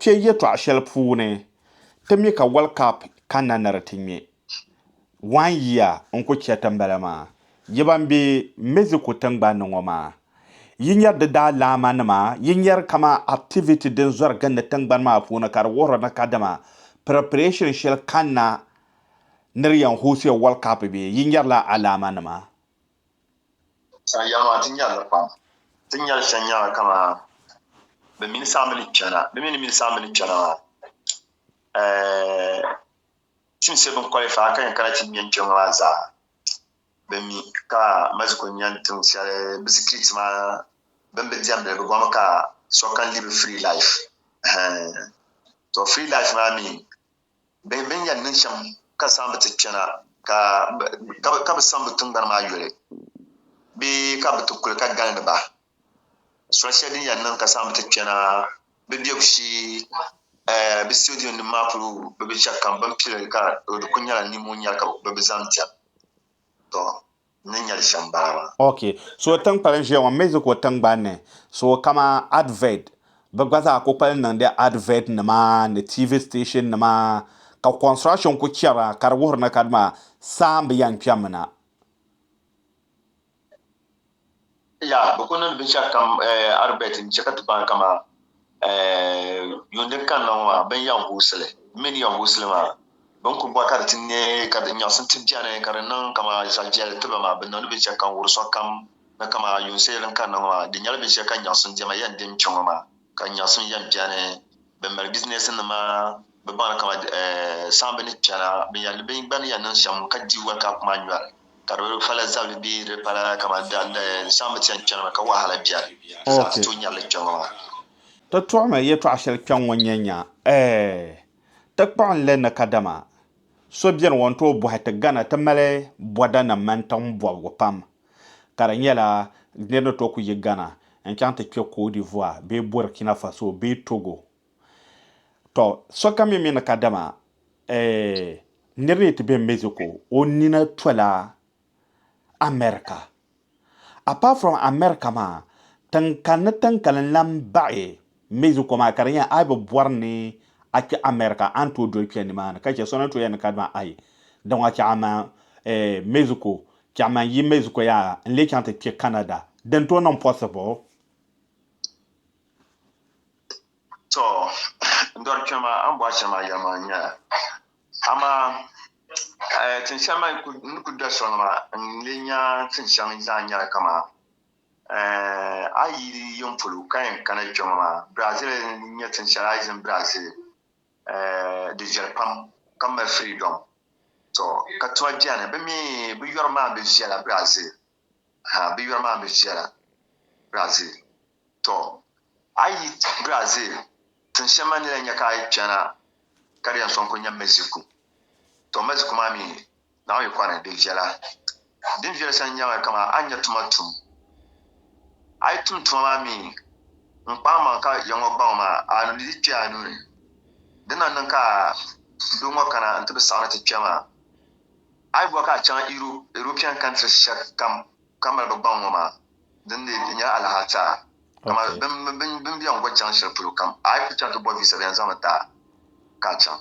kpe yɛltɔɣa shɛli puuni ti mi ka World Cup kanna ni di ti ŋme 1 year n ku chɛ ti bala maa yi ban be Mexico tingbani ŋɔ maa yi nyɛri di daa laama nima yi nyɛri kama activity din zɔri gindi tingbani maa puuni ka di wuhiri ni kadama preparation shɛli kanna ni di yɛn hoosiya World Cup bee yi nyɛrila alaama nima yɛlma ti nyɛrili pam ti nyɛri shɛli nyɛla kama bɛ mini saambi ni chana bɛ mini saambi ni chana maa tim se bin qualify ka yɛn kana ti ŋmɛ kpɛŋɔ maa zaa bɛ mi ka Mexico nyɛ tiŋ shɛli bɛ security maa bin bi diɛmdi bɛ gɔmi ka so kan live free life so free life maa mi bin yɛn niŋ shɛm ka saambi ti kpɛna ka bɛ saambi tingbani maa yɔli bee ka bɛ ti kuli ka galindi ba so shɛli din yɛn niŋ ka saambi ti kpɛna bɛ biɛbu shee bɛ stadium ni maa polo bɛ shɛli kam bin pili ka di ku nyɛla nimonya ka bɛ zaŋ diɛm to ni nyɛli shɛm bala maa okay so tinkpali n ʒiya ŋɔ Mexico tingbani so kama advert bɛ gba zaa ku kpali niŋdi advert nima ni TV station nima ka construction ku chɛra ka di wuhiri ni kadima saambi yɛn kpɛmi na ya bɛ ku niŋdi binshɛɣu kam advert n chɛ ka ti bani kama yuuni kan na ŋɔ bin yɛn hoosili mini yɛn hoosili maa bin ku bɔ ka di ti ne ka di nyaɣasim ti bɛni ka di niŋ kama zaɣ'jɛli tiba maa bɛ niŋdi binshɛɣu kam wurisɔ kam ni kama yuunsi din kan na ŋɔ maa di nyɛla binshɛɣu ka nyaɣasim diɛma yɛn dim kpɛ ŋɔ maa ka nyaɣasim yɛn bɛni bɛ mali business nima bɛ bani kama saambi ni kpɛna bin gba ni yɛn niŋ shɛm ka di World Cup maa ŋmɛri ka di pala zabili bee di pala kama saambi ti yɛn kpɛna ka wahala bɛni zaɣ' ti tooi nyɛrili kpɛ ŋɔ maa ti tuɣimi yɛltɔɣa shɛli kpɛŋ ŋɔ nyɛ nya ti kpaɣinli ni kadama so biɛni ŋɔ n tooi bɔhi ti gana ti mali bɔda-nim mani tiŋ bɔbigu pam ka di nyɛla nira ni tooi ku yi gana n chaŋ ti kpe Cote d'Ivoire bee Burkina Faso bee Togo to sokam mi ni kadama nira ni ti be Mexico o nina tɔla America apart from America maa tinkanni tinkalin lan baɣi Mexico maa ka di nyɛ a bi bɔri ni a kpe America an tooi doli kpe nimaani ka che so na tooi yɛli ni kadama ayi din ŋɔ chaɣama Mexico chaɣama yi Mexico yaa n lee chaŋ ti kpe Canada din tooi niŋ possible to ndɔri kpɛ maa an bɔri shɛli maa yɛli maa nyɛla ama tin shɛli maa n ku dɔli sɔŋ maa n lee nya tin shɛŋa zaa nyɛla kama a yi yin polo ka yɛn kana kpɛ ŋɔ maa Brazil nyɛ tin shɛli a yi zini Brazil di viɛli pam ka mali freedom to ka tuma bɛni bɛ yɔri maa bi viɛla Brazil bɛ yɔri maa bi viɛla Brazil to a yi Brazil tin shɛli maa ni la nyɛ ka a yi kpɛna ka di yɛn sɔŋ ku nyɛ Mexico to Mexico maa mi na yi kɔni di viɛla din viɛli shɛli nyɛla kama a nyɛ tuma tum a yi tum tuma maa mi n kpaŋ ka yaŋɔ gbaŋ maa a ni di kpe a nuuni din na niŋ ka doo ŋɔ kana n ti bi saɣini ti kpe maa a yi bɔ ka a chaŋ European countries shɛli kam ka mali bɛ gbaŋ ŋɔ maa din di nyɛ alahata kama bin bɛ yɛn gɔ chaŋ shɛli polo kam a yi ku chaŋ ti bɔ visa bɛ yɛn zaŋ ta ka a chaŋ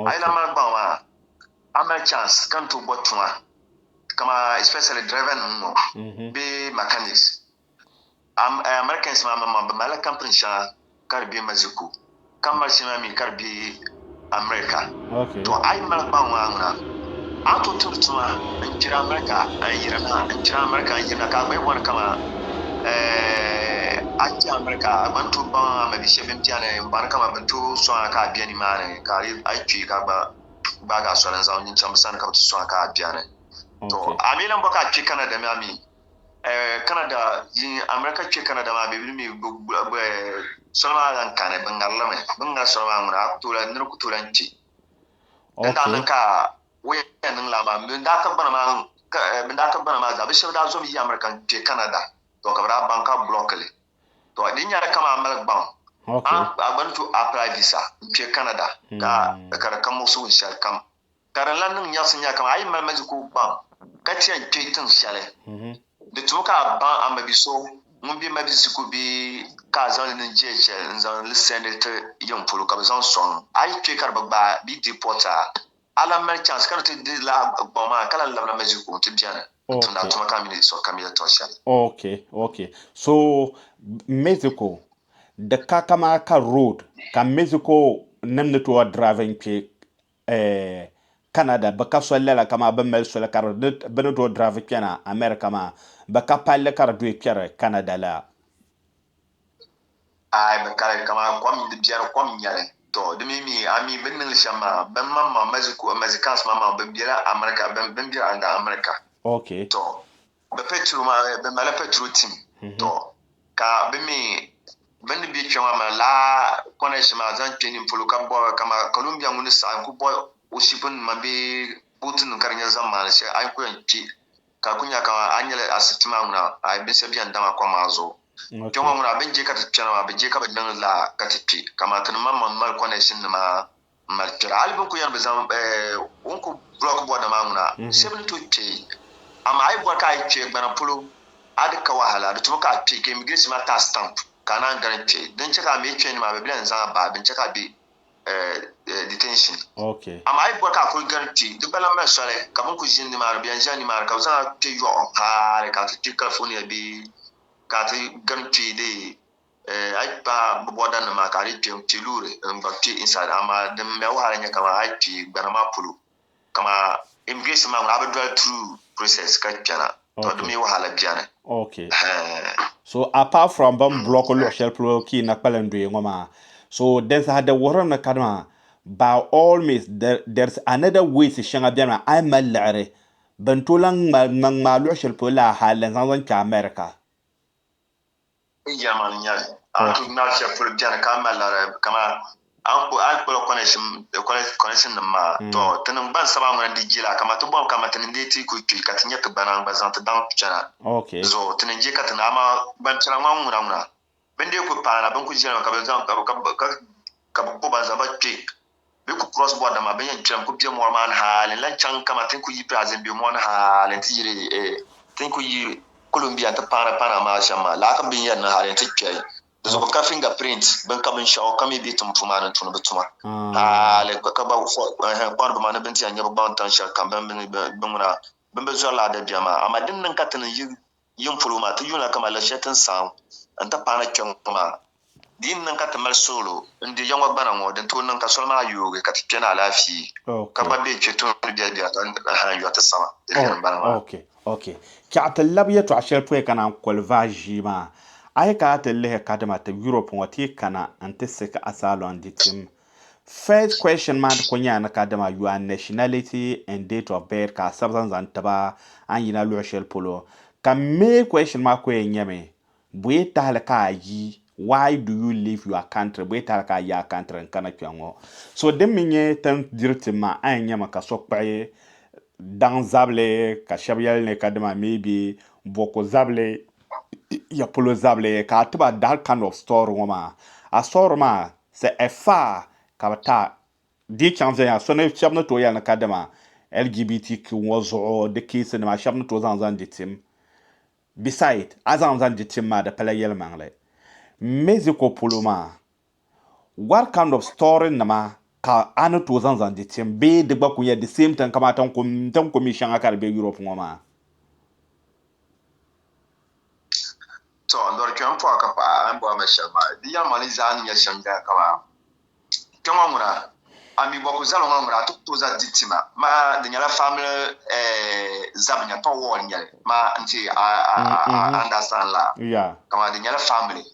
a yi lan mali gbaŋ maa a mali chance kan tooi bɔ tuma kama especially driver nim ŋɔ bee mechanics Americans maa bɛ malila company shɛŋa ka di be Mexico ka mali shɛŋa mi ka di be America to a yi mali gbaŋ maa ŋuna a tooi tumdi tuma n kpiri America n yirina ka a gba bɔni kama a kpe America a gba tooi baŋ amabi shɛba bin bɛni n bani kama bin tooi sɔŋa ka a bɛ nimaani ka a yi kpe ka gba gbaagi a soli n zaŋ nyin chaŋ bi sani ka bi ti sɔŋa ka a bɛni to a mi lan bɔ ka a kpe Canada maa mi Canada America kpe Canada maa bi mi soli maa lan kani bi ŋarilimi bi ŋari soli maa ŋuna nira ku tooi lan kpe din daa niŋ ka waya niŋ la maa bin daa ka gbana maa zaa bi shɛba daa zɔmi yi America n kpe Canada to ka bi daa baŋ ka blɔkili to din nyɛla kama a mali gbaŋ a gba ni tooi apply visa n kpe Canada ka di ka muɣisi winshɛli kam ka din lan niŋ nyɛɣisi nyɛla kama a yi mali Mexico gbaŋ ka ti yɛn kpe tiŋ shɛli di tumi ka a baŋ amabi so mun bi ma bi siku bi ka zan ni jeche zan lisende te yon polo ka zan song ai ke kar ba bi deporta ala mer chance kan te de la boma kala la na mexico te biana tunda tuma kamini so kamila tosha okay so Mexico the Kakamaka road ka Mexico namne to driving ke Canada baka solela kama ba mel solela kar ben to drive piana America ma baka palle kar do piere Canada la ai baka kama kwam de biara kwam nyare to de mi ami ben nil shama ben mamma Mexico Mexicans mama ben biara America ben biara anda America okay to be petro ma be mala petro team to ka be mi ben bi chwa ma la connection ma zan training polo ka bo kama Colombia mun sa ku bo usipun ma be butun karnya zaman sai ai ku yanki ka kunya ka anyele asitima nguna ai be se bi andama kwa mazo jonga nguna ben je ka tchana ma be je ka be dan la ka tipi kama tan ma mal connection ma mal tira album ku yan be zam unku block bo da ma nguna sebni to te ama ai bo ka ai che gbana polo ad ka wahala da to ka te ke immigration ma ta stamp kana garanti dan che ka me che ni ma be bilan zan ba ben che ka bi detention okay ama ai bo ka ko garanti du bala me sore ka mun ku jin ni ma bian jani ma ka za te yo ha ka te California bi ka te garanti de ai pa bo da na ma ka ri te lure ba te inside ama de me wahala nya kama ai ti gbana ma polo kama immigration ma na be do through process ka piana to do me wahala biana okay so apart from bam block lo shell pro ki na palandu ngoma so there's had the water na kadma by all means there's another way to shanga biana I malare bantulang ma lo shell pro la halan zan ka America ya man nya to na shell pro biana ka malare kama an ko connection ma to tanin ban saba mun di jila kama to bon kama tanin de ti ku ka tinya ka banan bazan ta dan chana okay so tanin je ka tana ama ban tsara nguna ben de ku pana ban ku jila ka bazan ka ko ban zaba ke be ku cross border ma ben yan tram ku biya mo man halin lan chan kama tin ku yi prazin bi mo halin ti yire tin ku yi Colombia ta para ma shama la ka bin yan halin ti kai so ka fingerprint ben ka bin shaw ka mi bi tum fuma nan tun bituma le ka ba fo ba ba man ben ti anya ba tan sha kan ben muna ben be zo la da jama amma din nan ka tan yin fuluma ta yuna kama la shetin sam anta pana kyan kuma din nan ka tamal solo ndi yangwa bana ngo den to nan ka solma yuge ka tpena lafi ka ba be ke to biya biya tan ha yo ta sama okay kya lab ya to ashel pwe kana kolva jima ai ka ta le ka da mata Europe wati kana ante seka asalo anditim first question man ko nya na ka da ma your nationality and date of birth ka sabzan zan taba an yina lo ashel polo ka me question ma ko nyame buye ta ka yi why do you leave your country buye ta ka ya country kana kyango so dem minye tan dirtima an nyama ka sokpaye dan zable ka shabyal ne kadama maybe boko zable ya polo zable ka tuba that kind of store ngoma a store ma c'est fa ka ta di chance ya so ne shabno to ya na kadama LGBTQ wozo de case ne ma shabno to zan ditim beside azan ditim ma da pala yel mangle Mexico polo ma what kind of story nama ka anu to zan ditim be de gba kunya the same time kama tan commission aka be Europe ngoma to ndor kyan po ka pa an bo ma shama di ya mali zan ya shanga kama kama ngura ami boko zalo ngura to za ditima ma de nyala family zabnya to won nyale ma anti understand la yeah kama de nyala family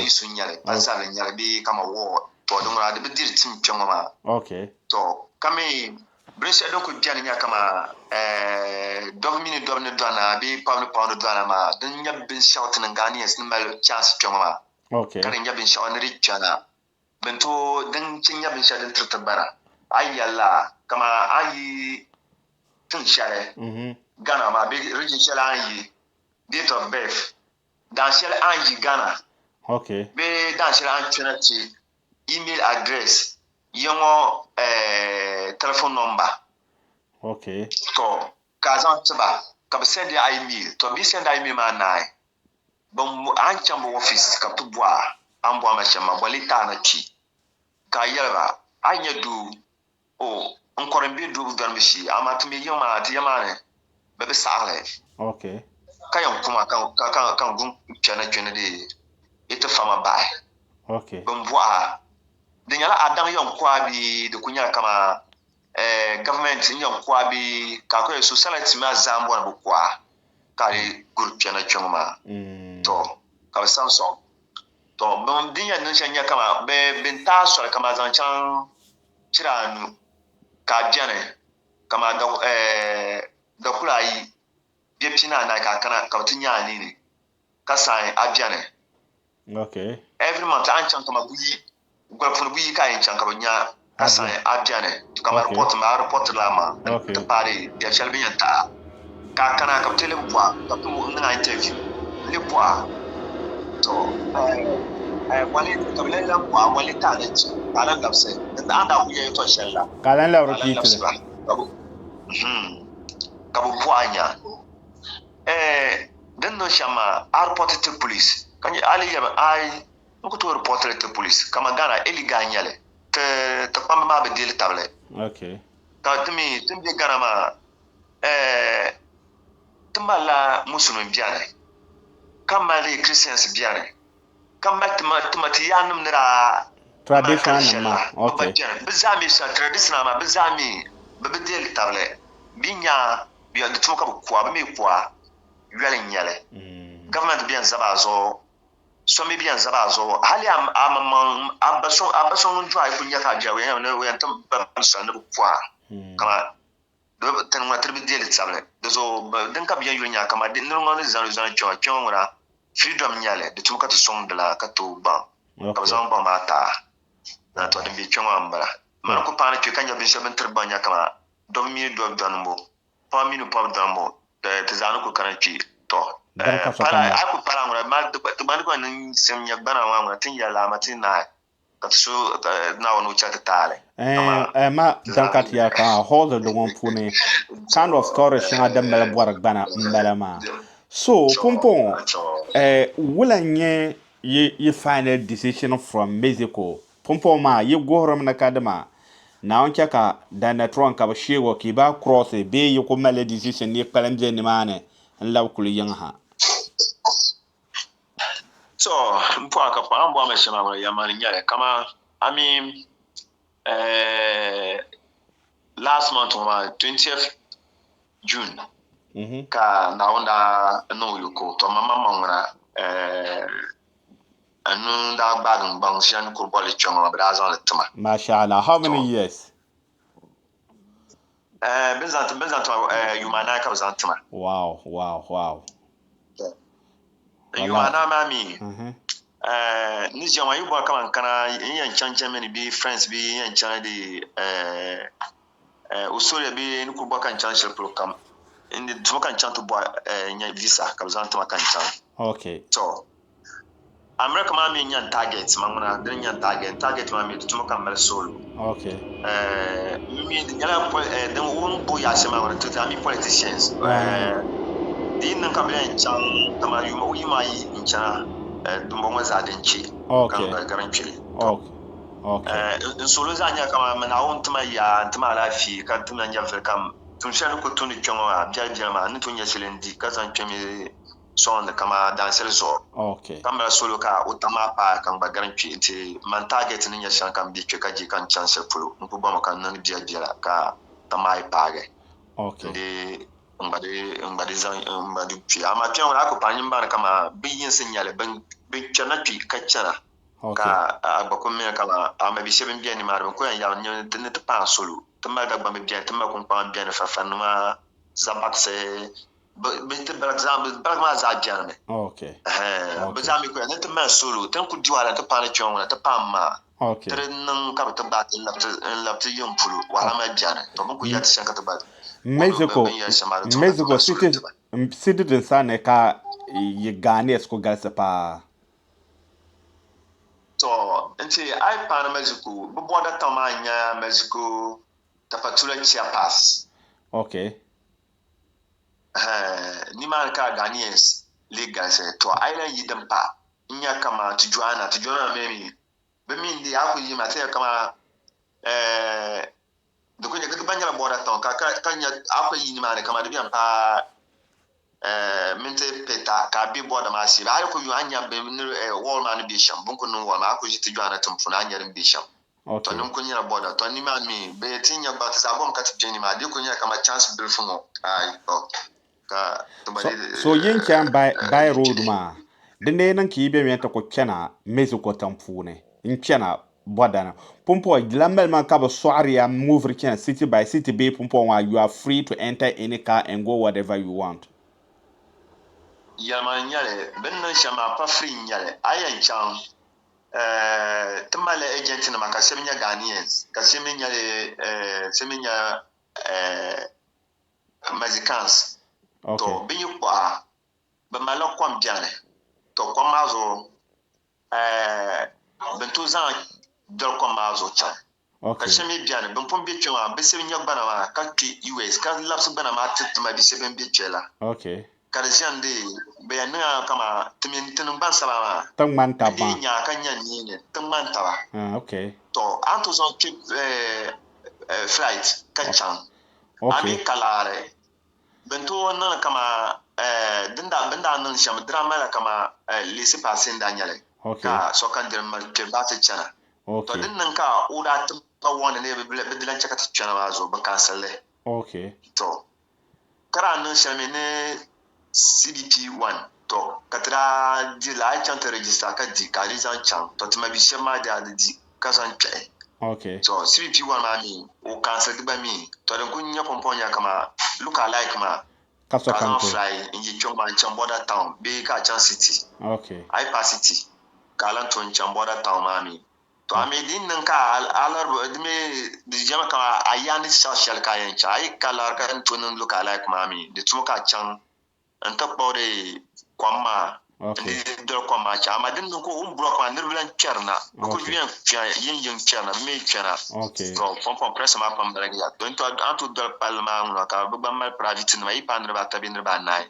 sun nyale pasal nyale bi kama wo to do ngura de bi dir tim kyango ma okay to kami bresha do ko biani nya kama dogmini dobne dona bi pound dona ma dan nyab bin shout nan Ghanaians ni mal chance kyango ma okay kan nyab bin shout ni richana bento dan cin nyab bin shout din tabara ayalla kama ayi tun share Ghana ma bi region share ayi date of birth dan share ayi Ghana okay be dan share an trinity email address yongo telephone number okay to kazan tiba ka be send email to bi send email ma nai Bon an chambo office ka to boa an boa ma chama bolita na chi ka yelba anya du o on korembe du dan bishi ama tumi yoma ti yamane be be sale Okay. ka yan kuma kan gun chana de ita fama bai Okay. bon boa de nyala adam yon kwa bi de kunya kama government yon kwa bi ka ko society ma zambo na kwa ka group chana choma to ka Samsung to bon dinya nan shanya kama be binta so kama zancan ciranu ka biane kama da kulayi bi pina na ka kana ka tinya ni ka sai abiane Okay. every month an chan kama buyi gwalfun buyi ka yin chan kama nya ka sai abiane to kama report la ma Okay. to pare ya shalbi yanta ka kana ka tele bua ka tu na interview le bua to wani kabila la kwa wani talent alan lapse da anda ku yayi to shella Kalan la alan repeat. lapse ba kabu buanya den no shama airport to police kan ali ya ai ko to report to police kama gana eli ganyale te pamba ma be dil table Okay. ka tumi tumbe gana ma tumbala musulmin biane kama le christians biane kama tumati yanum nira Tradition ma. Okay. bizami sa traditional ma bizami be dil table binya biya de tumuka kwa be mi kwa yale nyale government bien zabazo so me bien zabazo hali abason drive kunya ka jawe ya ne we antam ba san ne kwa kama do tan ma tribi dele tsable do zo den ka bien yunya kama de no ngone zan chon freedom nyale de tumuka to song de la ka to ba ka zan ba mata na to de bi chon ambara man ko pana ke kanya bin seben tirbanya kama do mi do danmo pa mi no pa danmo te zanu ko karanci to para aku para ngora ma to ban ko nan sem nya bana wa ngora tin ya la ma tin na ka so na wonu chat tale ma dankat ya ka hold the one pune kind of story shinga da mala bwarak bana mbala ma so pompon wulanye ye final decision from Mexico pompon ma ye gohram na kadama na on ka da na tron ka ba shewo ki ba cross be ye ko mala decision ni kalam je ni mane law kul yang ha so mpo aka pa ambo ameshema ya mani nyale kama last month on 20th June ka na onda no yuko to mama mangura anu da bagun bang sian ko bole chongo brazan le tuma mashallah how many years bezant yumana ka bezantuma wow yumana mami ni jama yubo kama kana yan chanchan bi friends bi yan chan di usore bi ni ko bakan chan shel program indi tuma kan chan to bo nya visa ka bezantuma kan chan okay so America mami nyan target manguna den nyan target mami tuma kan mel solo okay mi nyala den won bo ya sema wana to ami politicians din nan kabila chan kama yuma yi ncha dumbo mwaza denchi kan garanchile okay solo zanya kama mana on tuma ya tuma lafi kan tuma nya kam tun shanu ko tuni chongo a jama ni tun ya silendi kazan chemi son kama dansel zo okay kama solo ka utama pa kan ba garanchi nti man target ni ya shan kan bi ka ji kan chance pulo nko ba kan nan dia ka tamai page okay de mbadi zan mbadi pi ama tian wala ko panyin ba kama biyin sinyale ben chana pi ka chana ka agba ko me kama ama bi seben bien ni mar ko ya nyo ne te pa solo te ma da ba me bien te ma ko pa bien fa fa no ma zabat se be te par exemple par ma za bien me okay be za mi ko ne te ma solo te ku diwala te pa ne chon wala te pa ma okay te nan ka te ba te yum pulu wala ma bien to ko ya te shan ka te ba Mexico citizen sana ka ye Ghanaians ko galsa pa so nti ai pa na Mexico bo boda tamanya Mexico tapatula Chiapas okay ni man ka Ghanaians legal se to island yidan pa nya kama tujuana memi be min di aku yi mate kama do ko nyaga banyala boda ton ka nya aku yi ma kama de bian pa mente peta ka bi boda ma si ba ko yu anya be wall man bi sham bun ko no wall ma ko ji tujuana tum funa anya bi sham to nim ko nya boda to ni ma mi be tin nya ba ta bom ka tijeni ma di ko nya kama chance bil fungo ai to ka so yin kan by road ma dinde nan ki be menta ko kena Mexico tampune in kena bodana pumpo lambel man ka bo soaria move kena city by city be pumpo wa you are free to enter any car and go whatever you want. Yama nyale ben nan shama pa free nyale ayan chan tumale agent na maka seminya Ghanaians ka seminya Mexicans to bin yu kwa ba malo kwam biane to kwa mazo ben to zan dol kwa mazo chan ka semi biane ben pom bi twa be seminya bana ma ka ki US ka labs bana ma titma bi seben bi chela Karjande be yana kama timin ban salama tangman taba nya kanya ni ne tangman taba to anto zon trip flight kachan ami kalare bento nan kama benda nan sham drama la kama lisi pasin danyale ka so kan dir mal ke ba ta chana to din nan ka uda tum pa wona ne be dilan chaka ta chana wazo ba kansale to kara nan shame ne CBP1 to katra di la chante register ka di ka rizan chan to tima bi shema da di ka san che so CBP1 ma mi o cancel ba mi to den kunya pomponya kama look alike ma ka so kan fly inji choma chan border town be ka chan city I pass city kalan to chan border town ma mi to ami din nan ka alar me di jama ka ayani social ka yan cha ai kalar kan to nan look alike ma mi de tumo ka chan anta pore kwama do kwama chama din ko bro kwa nirbilan cherna ko bien yin cherna me cherna so pom press ma pam brega ya don to antu do palma no ka ba mal private na yi pan ba tabin ba nai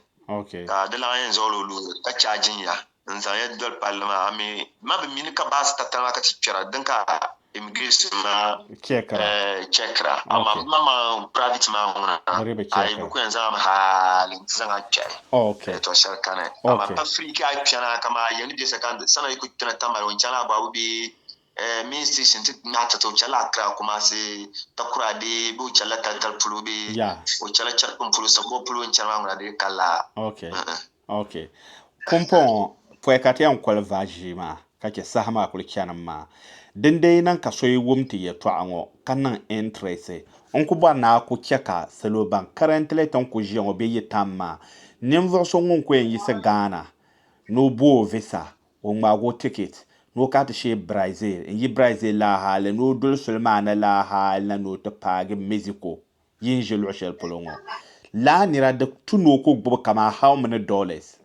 ka de la yen zolo lu ka charging ya nza ya do palma ami ma be min ka bas tatama ka chera din ka immigration na chekra ama mama private ma una ai bu kwen zama halin zanga chai to sharkane ama pa free ka piana kama yani de second sana iko tana tamar wanchana babu bi main station tit na ta to chala kra kuma se takura de bu chala tal pulu bi o chala charpum pulu sabo pulu wanchana ngura de kala kumpon foi katian kwalvaji ma kake sahama kulkianan ma dindai nan ka soyi wumti ya to ango kanan interest onku ba na ku cheka selo ban currently ton ku jion obe yitamma nimvo so ngun ku yi se Ghana no bo visa o mago ticket no ka ta she Brazil yi Brazil la hale no dul sulmana la hale no to page Mexico yin jelo shel polongo la nira de tuno ko gbo kama how many dollars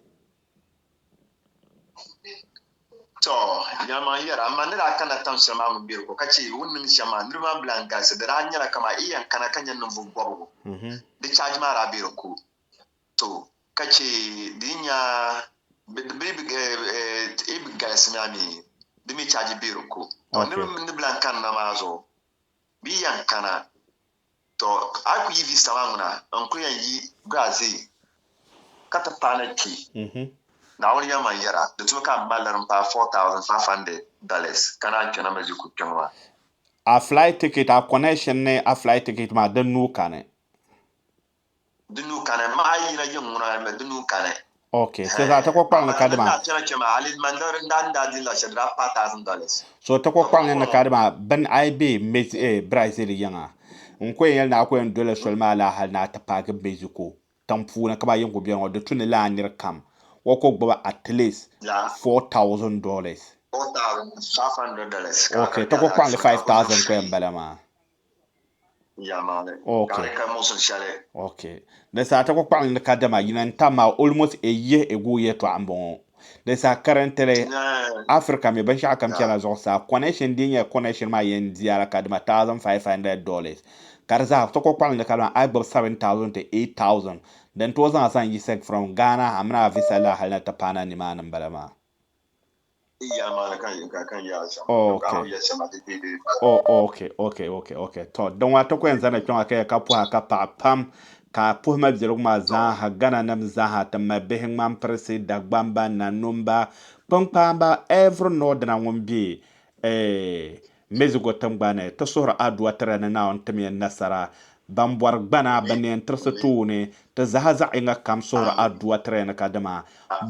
to yama yara manira kana tan sama mu bir ko kace wannan shama nirma blanca se da nyala kama iyan kana kanya nan vugo di charge ma rabir ko to kace dinya bibi gas mi dimi charge bir ko to nirma blanca na mazo biyan kana to aku yi visa wanguna an ku yi Brazil kata panaki na wani yama yara da tuka kan ballarin pa $4,500 kana kana mai ku kanwa a flight ticket a connection ne a flight ticket ma dan nuka ne ma yi na yin muna mai dunu kane sai za ta kwakwan na kadima na tana ce ma alil mandarin dan da dilla shadra $5,000 so ta kwakwan na kadima ban IB Brazil yanga nkwe yel na akwen dollar solma la hal na ta page Mexico tamfu na kaba yin ko biyan da tun la nir kam wako gba at least $4,000 $4,500 ta kwakwan 5,000 ko mbala ma ya male ka musul shale da sa ta kwakwan na kadama yinan tama almost a year ago ye to ambo da sa karantele na Africa me ban sha kam na kela zo sa connection din ya connection ma yen ziyara ka dama $1,500 karza to ko kwal ne kala I bob 7,000 to 8,000 then to zan san yi sek from Ghana amna visa la halna ta pana ni ma nan balama iya ma kan ya sama okay ya sama de okay to don wa to ko yanzu na kyon aka ka pu ka pa pam ka pu ma biro ma za ha Ghana nam za ha ta ma behin man presi da gbamba na numba pamba every northern won bi mezigo tambane to sora adwa tara na on tamiya nasara bambwar gbana banen terse tune te zahaza inga kam sora adwa tara ka dama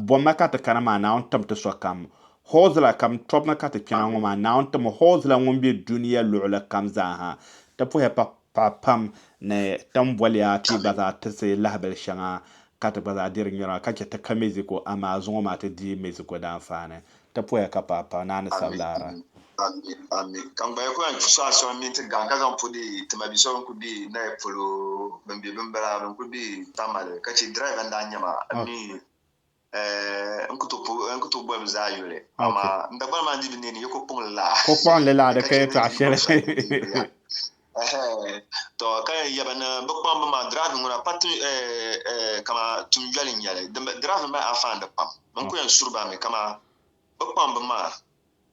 bomma ka ta kanama na on tam te so kam hozla kam tobna ka ta kina ngoma na on tam hozla ngombe duniya lu'la kam zaha ta pu pa pam ne tambwaliya ti baza ta se lahbal shanga ka ta baza dir nyora ka ke ta kameziko ama zongo ma ta di meziko da amfane ta pu ka pa na ni sablara ami kan ba ko an so aso mi te ganga kan pudi te ma biso ko bi na polo bambi bambara ko bi tamale ka ci drive nda nyama ami nkuto bo za yule ama ndaba ma ndi ni yoko pung la ko pon le la de ke ta shere to kan yabana bakwa ma drive ngona pat kama tum yali nyale drive ma afanda pam man ko yan surba me kama bakwa ma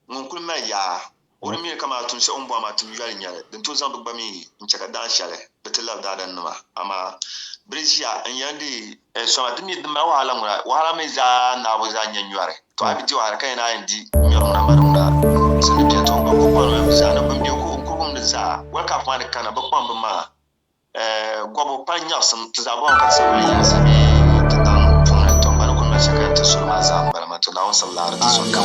ngun kun ma ya woni mi kama tun se on bo ma tun yali nyale den to zan ba mi nchaka dan shale betela da dan ma ama brizia nyandi so ma dimi ma wala ngura wala me za na bo za nyanyare to abi ji wala kai na indi nyor na marunda sun bi to ba ko ko za na bambi ko ko mun za wal ka fa kana ba ko ma gobo panya sam to za bo ka sa wani ya sabi ta dan tun to ba ko ma shaka ta sulma za ba ma to lawon sallar ta sunka